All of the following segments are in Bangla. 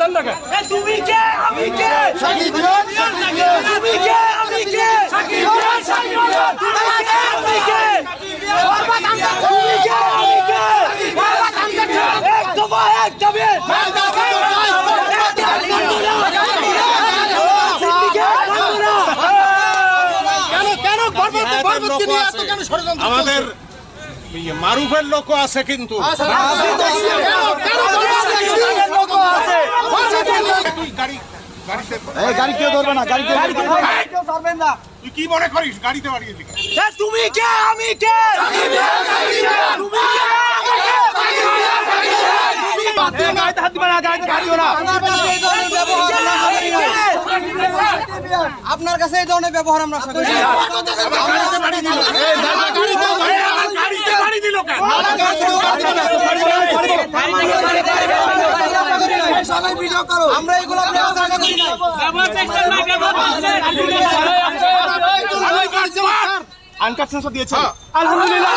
দেন না কেন? তুমি কে আমি কে শাকিব খান, তুমি কে আমি কে শাকিব খান তুমি কে আমি কে বরবাদ আমরা তুমি কে আমি কে বরবাদ আমরা এক দফা এক দাবি আমাদের মারুফের লোক আছে কিন্তু গাড়ি কেউ ধরবে না, গাড়ি কেউ ধরবেন না। তুই কি মনে করিস গাড়িতে বাড়িয়ে দিবি? তুমি কে আমি কে তুমি কে আপনার কাছে এই ধরনের ব্যবহার আমরা আশা করি আমরা এগুলো আনকাট সেন্সর দিয়েছে আলহামদুলিল্লাহ।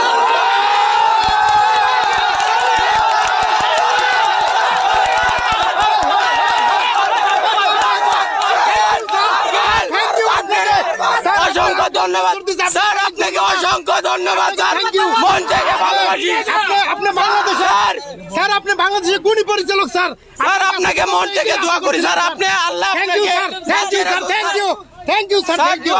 অসংখ্য ধন্যবাদ স্যার, আপনাকে অসংখ্য ধন্যবাদ স্যার, মন থেকে ভালোবাসি। আপনি বাংলাদেশের স্যার, আপনি বাংলাদেশের গুণী পরিচালক স্যার, স্যার আপনাকে মন থেকে দোয়া করি স্যার, আপনি Allah thank you sir, thank you sir, thank you sir, thank you.